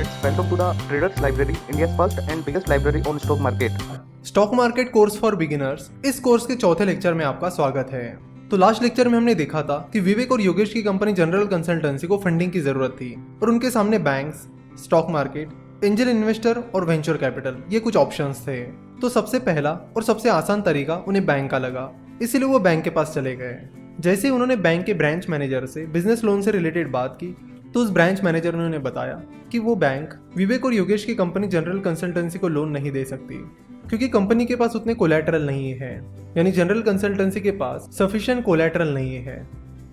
students, welcome to the Traders Library, India's first and biggest library on stock market. Stock market course for beginners, इस course के चौथे lecture में आपका स्वागत है। तो लास्ट लेक्चर में हमने देखा था कि विवेक और योगेश की कंपनी जनरल कंसल्टेंसी को फंडिंग की जरूरत थी और उनके सामने banks, stock market, angel investor और वेंचर कैपिटल ये कुछ ऑप्शंस थे। तो सबसे पहला और सबसे आसान तरीका उन्हें बैंक का लगा, इसीलिए वो बैंक के पास चले गए। जैसे ही उन्होंने बैंक के ब्रांच मैनेजर से बिजनेस लोन से रिलेटेड बात की तो उस ब्रांच मैनेजर ने उन्हें बताया कि वो बैंक विवेक और योगेश की कंपनी जनरल कंसल्टेंसी को लोन नहीं दे सकती क्योंकि कंपनी के पास उतने कोलैटरल नहीं है, यानी जनरल कंसल्टेंसी के पास सफिशिएंट कोलैटरल नहीं है,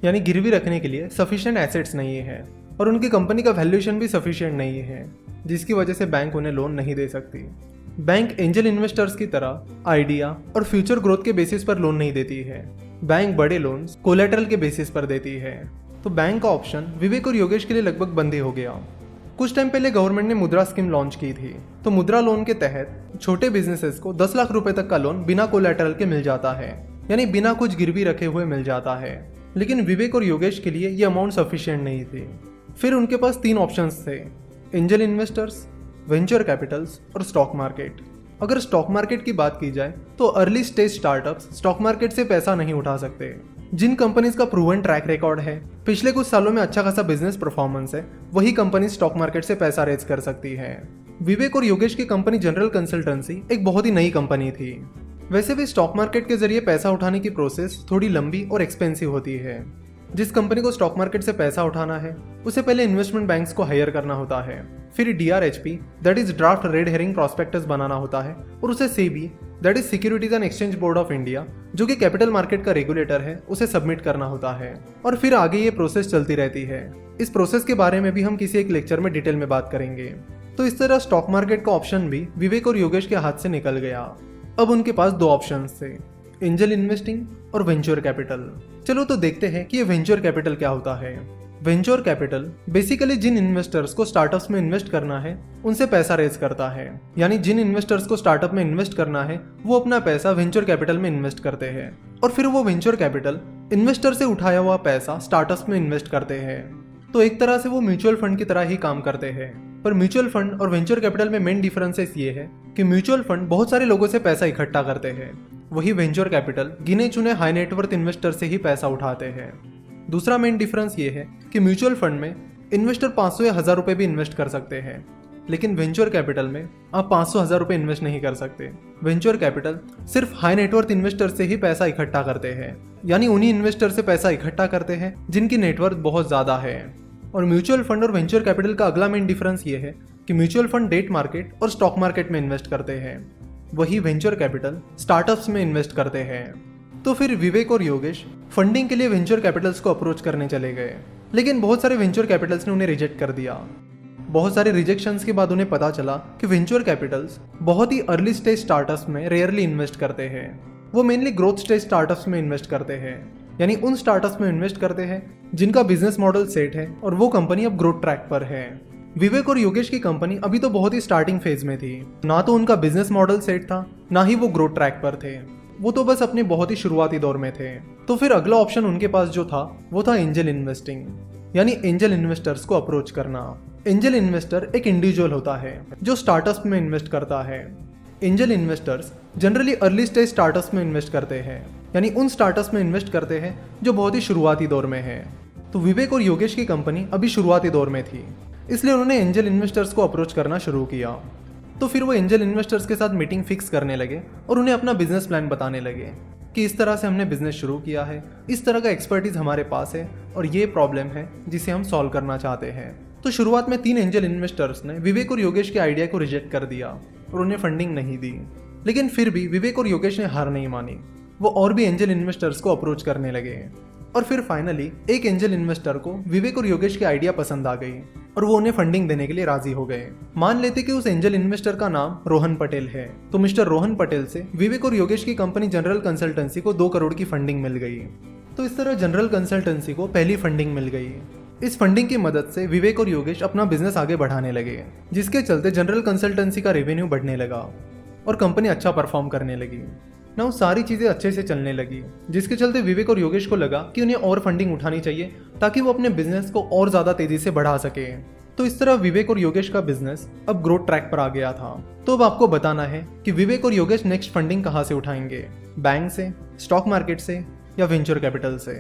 यानी गिरवी रखने के लिए सफिशिएंट एसेट्स नहीं है और उनकी कंपनी का वैल्यूएशन भी सफिशिएंट नहीं है, जिसकी वजह से बैंक उन्हें लोन नहीं दे सकती। बैंक एंजल इन्वेस्टर्स की तरह आइडिया और फ्यूचर ग्रोथ के बेसिस पर लोन नहीं देती है, बैंक बड़े लोन्स कोलैटरल के बेसिस पर देती है। तो बैंक का ऑप्शन विवेक और योगेश के लिए लगभग बंद ही हो गया। कुछ टाइम पहले गवर्नमेंट ने मुद्रा स्कीम लॉन्च की थी, तो मुद्रा लोन के तहत छोटे बिजनेसेस को 10 लाख रुपए तक का लोन बिना कोलैटरल के मिल जाता है, यानी बिना कुछ गिरवी रखे हुए मिल जाता है। लेकिन विवेक और योगेश के लिए ये अमाउंट सफिशिएंट नहीं थी। फिर उनके पास 3 ऑप्शंस थे, एंजल इन्वेस्टर्स, वेंचर कैपिटल्स और स्टॉक मार्केट। अगर स्टॉक मार्केट की बात की जाए तो early stage startups stock market से पैसा नहीं उठा सकते। जिन कंपनीज का प्रूवन ट्रैक रिकॉर्ड है, पिछले कुछ सालों में अच्छा खासा बिजनेस परफॉर्मेंस है, वही कंपनी स्टॉक मार्केट से पैसा रेज कर सकती है। विवेक और योगेश की कंपनी जनरल कंसल्टेंसी एक बहुत ही नई कंपनी थी। वैसे भी स्टॉक मार्केट के जरिए पैसा उठाने की प्रोसेस थोड़ी लंबी और एक्सपेंसिव होती है। जिस कंपनी को स्टॉक मार्केट से पैसा उठाना है उसे पहले इन्वेस्टमेंट बैंक्स को हायर करना होता है, फिर DRHP that is draft red herring prospectus बनाना होता है और उसे SEBI that is securities and exchange board of India जो कि कैपिटल मार्केट का रेगुलेटर है उसे सबमिट करना होता है और फिर आगे ये प्रोसेस चलती रहती है। इस प्रोसेस के बारे में भी हम किसी एक लेक्चर में डिटेल में बात करेंगे। तो इस तरह स्टॉक मार्केट का ऑप्शन भी विवेक और योगेश के हाथ से निकल गया। अब उनके पास 2 ऑप्शन थे, एंजल इन्वेस्टिंग और वेंचर कैपिटल। चलो तो देखते हैं कि ये वेंचर कैपिटल क्या होता है। वेंचर कैपिटल बेसिकली जिन इन्वेस्टर्स को स्टार्टअप्स में इन्वेस्ट करना है उनसे पैसा रेज करता है, यानी जिन इन्वेस्टर्स को स्टार्टअप में इन्वेस्ट करना है वो अपना पैसा वेंचर कैपिटल में इन्वेस्ट करते हैं और फिर वो वेंचर कैपिटल इन्वेस्टर से उठाया हुआ पैसा स्टार्टअप्स में इन्वेस्ट करते हैं। तो एक तरह से वो म्यूचुअल फंड की तरह ही काम करते हैं। पर म्यूचुअल फंड और वेंचर कैपिटल में मेन डिफरेंसेस ये है कि म्यूचुअल फंड बहुत सारे लोगों से पैसा इकट्ठा करते हैं, वही वेंचर कैपिटल गिने चुने हाई नेटवर्थ इन्वेस्टर से ही पैसा उठाते हैं। दूसरा मेन डिफरेंस ये है कि म्यूचुअल फंड में इन्वेस्टर 500 या 1000 रुपए भी इन्वेस्ट कर सकते हैं, लेकिन वेंचर कैपिटल में आप 500-1000 रुपए इन्वेस्ट नहीं कर सकते। वेंचर कैपिटल सिर्फ हाई नेटवर्थ इन्वेस्टर से ही पैसा इकट्ठा करते हैं, यानी उन्हीं इन्वेस्टर से पैसा इकट्ठा करते हैं जिनकी नेटवर्थ बहुत ज्यादा है। और म्यूचुअल फंड और वेंचर कैपिटल का अगला मेन डिफरेंस ये है कि म्यूचुअल फंड डेट मार्केट और स्टॉक मार्केट में इन्वेस्ट करते हैं, वही वेंचर कैपिटल स्टार्टअप्स में इन्वेस्ट करते हैं। तो फिर विवेक और योगेश फंडिंग के लिए वेंचर कैपिटल्स को अप्रोच करने चले गए, लेकिन बहुत सारे वेंचर कैपिटल्स ने उन्हें रिजेक्ट कर दिया। बहुत सारे रिजेक्शंस के बाद उन्हें पता चला कि वेंचर कैपिटल्स बहुत ही अर्ली स्टेज स्टार्टअप्स में रेयरली इन्वेस्ट करते हैं। वो मेनली ग्रोथ स्टेज स्टार्टअप्स में इन्वेस्ट करते हैं, यानी उन स्टार्टअप्स में इन्वेस्ट करते हैं जिनका बिजनेस मॉडल सेट है और वो कंपनी अब ग्रोथ ट्रैक पर है। विवेक और योगेश की कंपनी अभी तो बहुत ही स्टार्टिंग फेज में थी, ना तो उनका बिजनेस मॉडल सेट था ना ही वो ग्रोथ ट्रैक पर थे, वो तो बस अपने बहुत ही शुरुआती दौर में थे। तो फिर अगला ऑप्शन उनके पास जो था वो था एंजल इन्वेस्टिंग, यानी एंजल इन्वेस्टर्स को अप्रोच करना। एंजल इन्वेस्टर एक इंडिविजुअल होता है जो स्टार्टअप्स में इन्वेस्ट करता है। Angel investors generally early stage startups में इन्वेस्ट करते हैं, यानी उन स्टार्टअप्स में इन्वेस्ट करते हैं जो बहुत ही शुरुआती दौर में है। तो विवेक और योगेश की कंपनी अभी शुरुआती दौर में थी, इसलिए उन्होंने एंजल इन्वेस्टर्स को अप्रोच करना शुरू किया। तो फिर वो एंजल इन्वेस्टर्स के साथ मीटिंग फिक्स करने लगे और उन्हें अपना बिजनेस प्लान बताने लगे कि इस तरह से हमने बिजनेस शुरू किया है, इस तरह का एक्सपर्टीज हमारे पास है और ये प्रॉब्लम है जिसे हम सॉल्व करना चाहते हैं। तो शुरुआत में 3 एंजल इन्वेस्टर्स ने विवेक और योगेश के आइडिया को रिजेक्ट कर दिया और उन्हें फंडिंग नहीं दी, लेकिन फिर भी विवेक और योगेश ने हार नहीं मानी। वो और भी एंजल इन्वेस्टर्स को अप्रोच करने लगे और फिर फाइनली एक एंजल इन्वेस्टर को विवेक और योगेश की आइडिया पसंद आ गई और वो उन्हें फंडिंग देने के लिए राजी हो गए। मान लेते कि उस एंजल इन्वेस्टर का नाम रोहन पटेल है, तो मिस्टर रोहन पटेल से विवेक और योगेश की कंपनी जनरल कंसल्टेंसी को 2 करोड़ की फंडिंग मिल गई। तो इस तरह जनरल कंसल्टेंसी को पहली फंडिंग मिल गई। इस फंडिंग की मदद से विवेक और योगेश अपना बिजनेस आगे बढ़ाने लगे, जिसके चलते जनरल कंसल्टेंसी का रेवेन्यू बढ़ने लगा और कंपनी अच्छा परफॉर्म करने लगी। ना सारी चीजें अच्छे से चलने लगी, जिसके चलते विवेक और योगेश को लगा कि उन्हें और फंडिंग उठानी चाहिए ताकि वो अपने बिजनेस को और ज्यादा तेजी से बढ़ा सके। तो इस तरह विवेक और योगेश का बिजनेस अब ग्रोथ ट्रैक पर आ गया था। तो अब आपको बताना है कि विवेक और योगेश नेक्स्ट फंडिंग कहाँ से उठाएंगे, बैंक से, स्टॉक मार्केट से या वेंचर कैपिटल से।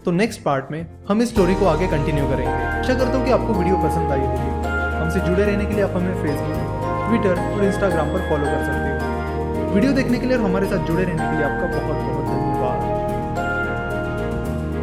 तो नेक्स्ट पार्ट में हम इस स्टोरी को आगे कंटिन्यू करेंगे। आशा करता हूँ कि आपको वीडियो पसंद आई होगी। हमसे जुड़े रहने के लिए आप हमें फेसबुक, ट्विटर और इंस्टाग्राम पर फॉलो कर सकते हो। वीडियो देखने के लिए और हमारे साथ जुड़े रहने के लिए आपका बहुत बहुत धन्यवाद।